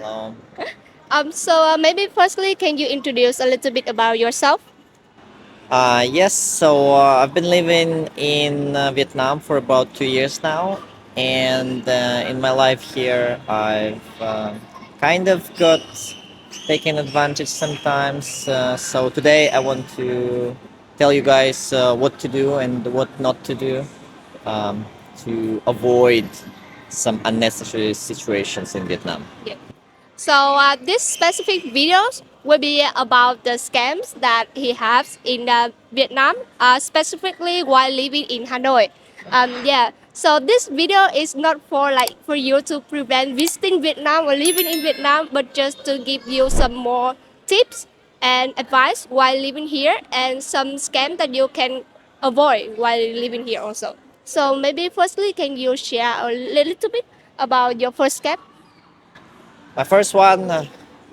Hello. Maybe firstly, can you introduce a little bit about yourself? Yes, I've been living in Vietnam for about 2 years now, and in my life here, I've kind of got taken advantage sometimes. So today, I want to tell you guys what to do and what not to do um, to avoid some unnecessary situations in Vietnam. Yeah. This specific videos will be about the scams that he has in Vietnam, specifically while living in Hanoi. So this video is not for for you to prevent visiting Vietnam or living in Vietnam, but just to give you some more tips and advice while living here and some scam that you can avoid while living here also. So maybe firstly, can you share a little bit about your first scam? My first one,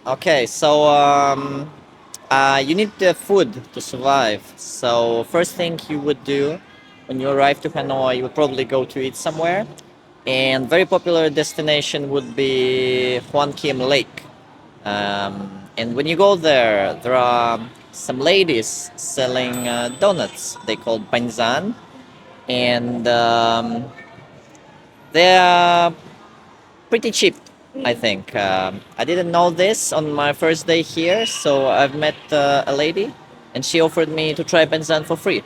okay, you need the food to survive. So first thing you would do when you arrive to Hanoi, you would probably go to eat somewhere. And very popular destination would be Hoan Kiem Lake. And when you go there, there are some ladies selling donuts. They called banzan, and they're pretty cheap, I think. I didn't know this on my first day here, so I've met a lady, and she offered me to try benzene for free.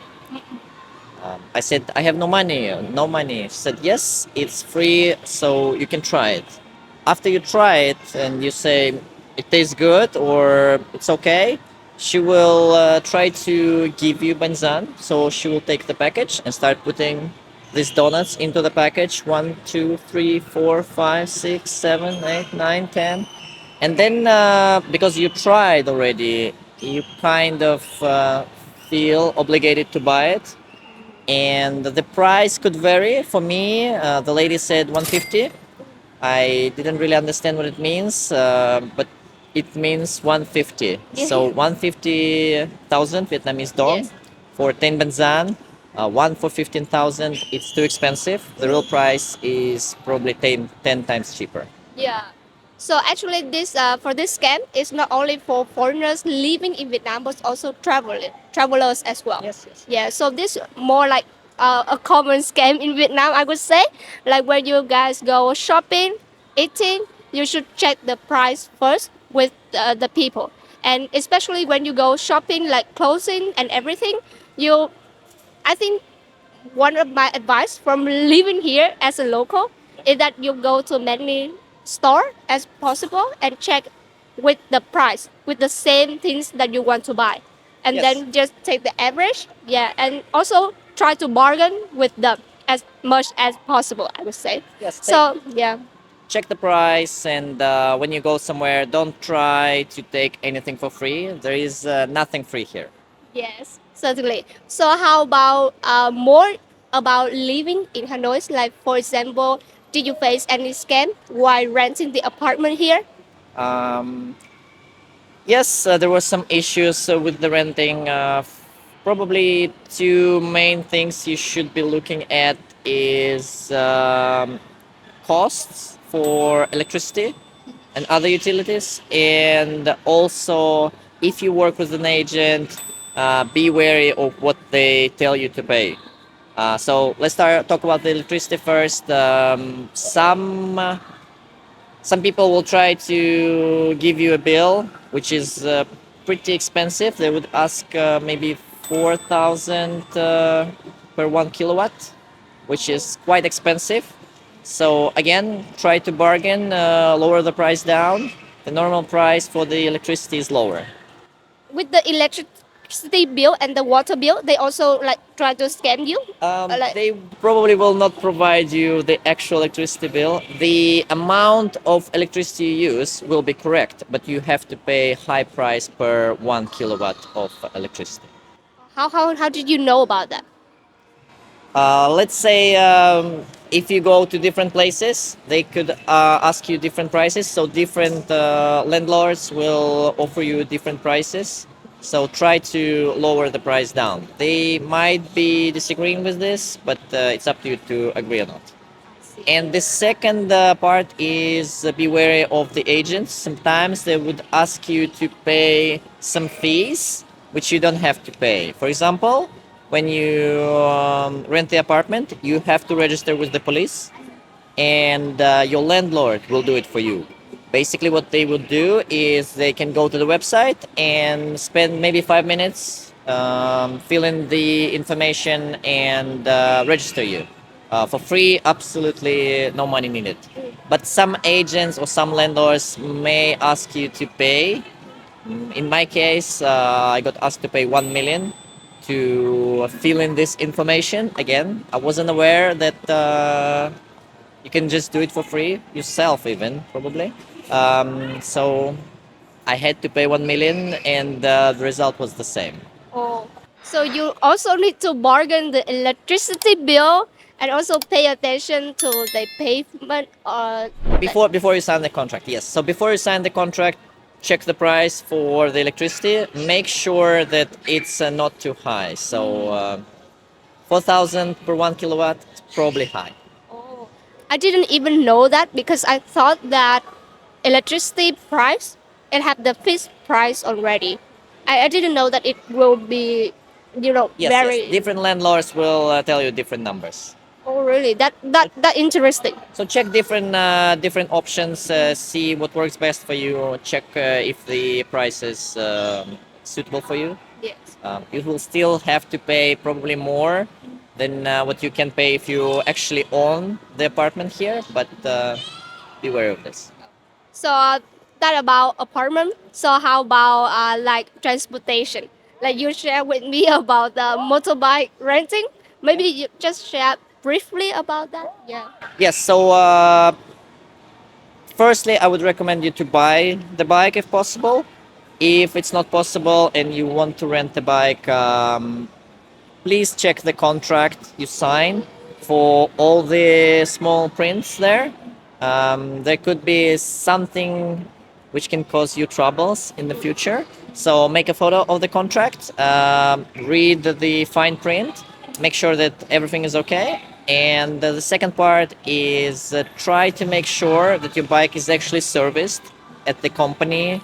I said I have no money, no money. She said yes, it's free, so you can try it. After you try it and you say it tastes good or it's okay, she will try to give you benzene. So she will take the package and start putting these donuts into the package. 1, 2, 3, 4, 5, 6, 7, 8, 9, 10. And then because you tried already, you kind of feel obligated to buy it, and the price could vary. For me, the lady said 150. I didn't really understand what it means, but it means 150. So 150,000 Vietnamese dong Yes. for 10 banzan. One for 15,000. It's too expensive. The real price is probably ten times cheaper. Yeah. So actually, this for this scam is not only for foreigners living in Vietnam, but also travelers as well. Yes, yes. Yeah. So this more like a common scam in Vietnam, I would say. Like when you guys go shopping, eating, you should check the price first with the people, and especially when you go shopping, like clothing and everything, you. I think one of my advice from living here as a local is that you go to many store as possible and check with the price with the same things that you want to buy, and Yes. then just take the average. Yeah, and also try to bargain with them as much as possible, I would say. Yes. So yeah. Check the price, and when you go somewhere, don't try to take anything for free. There is nothing free here. Yes, certainly. So how about more about living in Hanoi? Like for example, did you face any scam while renting the apartment here? Um, yes, there were some issues with the renting. Probably two main things you should be looking at is costs for electricity and other utilities, and also if you work with an agent, be wary of what they tell you to pay. So let's talk about the electricity first. Some people will try to give you a bill which is pretty expensive. They would ask maybe 4,000 per 1 kilowatt, which is quite expensive. So again, try to bargain, lower the price down. The normal price for the electricity is lower. With the electricity bill and the water bill, they also like try to scam you. Like They probably will not provide you the actual electricity bill. The amount of electricity you use will be correct, but you have to pay high price per 1 kilowatt of electricity. how did you know about that? Let's say if you go to different places, they could ask you different prices. So different landlords will offer you different prices. So try to lower the price down. They might be disagreeing with this, but it's up to you to agree or not. And the second part is be wary of the agents. Sometimes they would ask you to pay some fees which you don't have to pay. For example, when you rent the apartment, you have to register with the police, and your landlord will do it for you. Basically, what they would do is they can go to the website and spend maybe 5 minutes, fill in the information, and register you for free. Absolutely no money needed. But some agents or some landlords may ask you to pay. In my case, I got asked to pay 1 million to fill in this information. Again, I wasn't aware that you can just do it for free yourself, even probably. So I had to pay 1 million, and the result was the same. Oh. So you also need to bargain the electricity bill and also pay attention to the pavement or Before you sign the contract, yes. So before you sign the contract, check the price for the electricity. Make sure that it's not too high. So 4,000 per 1 kilowatt is probably high. Oh, I didn't even know that because I thought that electricity price it had the fixed price already. I didn't know that it will be, Yes, very. yes. Different landlords will tell you different numbers. Oh, really? That interesting. So check different options. See what works best for you. Check if the price is suitable for you. Yes. You will still have to pay probably more than what you can pay if you actually own the apartment here. But beware of this. So that about apartment. So how about like transportation? Like you share with me about the motorbike renting. Maybe you just share briefly about that. Yeah. Yes. So firstly, I would recommend you to buy the bike if possible. If it's not possible and you want to rent the bike, please check the contract you sign for all the small prints there. There could be something which can cause you troubles in the future. So make a photo of the contract, read the fine print, make sure that everything is okay. And the second part is try to make sure that your bike is actually serviced at the company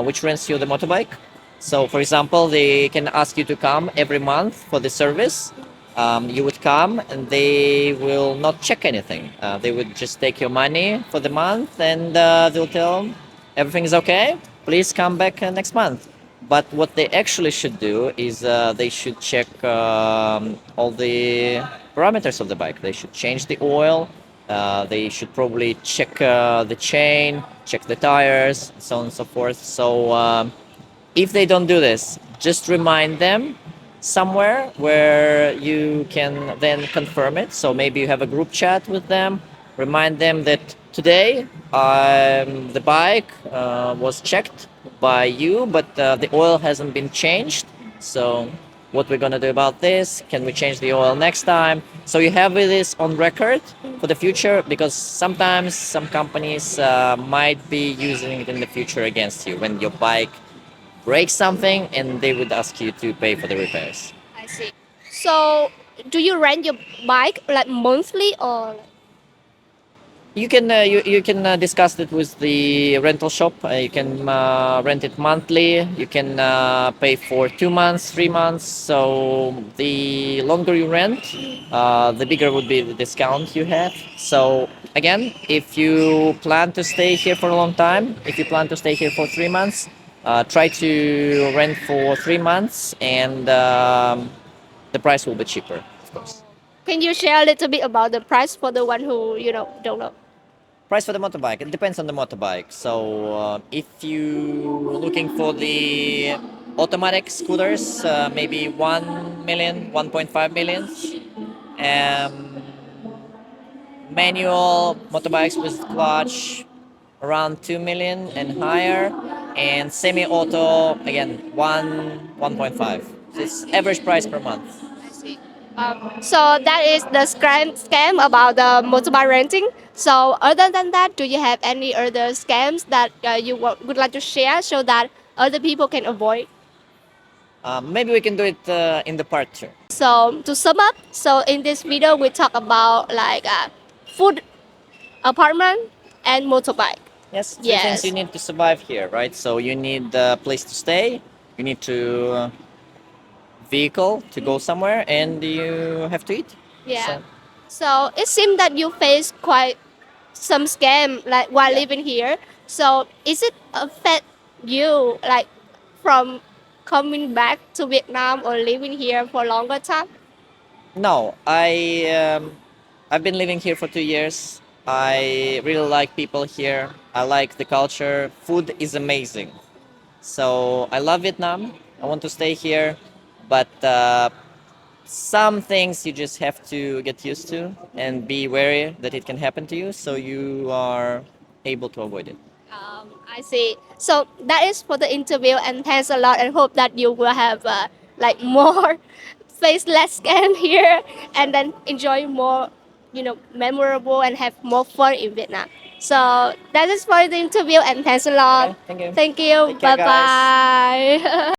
which rents you the motorbike. So, for example, they can ask you to come every month for the service. You would come and they will not check anything. They would just take your money for the month, and they'll tell everything is okay. Please come back next month. But what they actually should do is they should check all the parameters of the bike. They should change the oil. They should probably check the chain, check the tires, and so on and so forth. So if they don't do this, just remind them somewhere where you can then confirm it. So maybe you have a group chat with them. Remind them that today the bike was checked by you, but the oil hasn't been changed. So what we're gonna do about this? Can we change the oil next time? So you have this on record for the future, because sometimes some companies might be using it in the future against you when your bike break something, and they would ask you to pay for the repairs. I see. So do you rent your bike like monthly or? You can discuss it with the rental shop. You can rent it monthly. You can pay for 2 months, 3 months. So the longer you rent, the bigger would be the discount you have. So again, if you plan to stay here for a long time, if you plan to stay here for 3 months, try to rent for 3 months, and the price will be cheaper, of course. Can you share a little bit about the price for the one who don't know? Price for the motorbike, it depends on the motorbike. So if you looking for the automatic scooters, maybe 1 million, 1.5 million. Um, Manual motorbikes with clutch, around 2 million and higher. And semi-auto, again, 1.5. So it's average price per month. I see. So that is the scam about the motorbike renting. So other than that, do you have any other scams that you would like to share so that other people can avoid? Maybe we can do it in the part 2. So to sum up, so in this video we talk about like food, apartment, and motorbike. Yes, three things you Yes. need to survive here, right? So you need a place to stay, you need to vehicle to go somewhere, and you have to eat. Yeah. So, So it seems that you face quite some scam like while yeah. living here. So is it affect you like from coming back to Vietnam or living here for longer time? No, I've been living here for 2 years. I really like people here. I like the culture. Food is amazing. So I love Vietnam. I want to stay here, but some things you just have to get used to and be wary that it can happen to you, so you are able to avoid it. I see. So that is for the interview, and thanks a lot. And hope that you will have like more face less scam here, and then enjoy more, memorable and have more fun in Vietnam. So that is for the interview, and thanks a lot. Okay, thank you. Thank you. Take care, Bye guys. bye.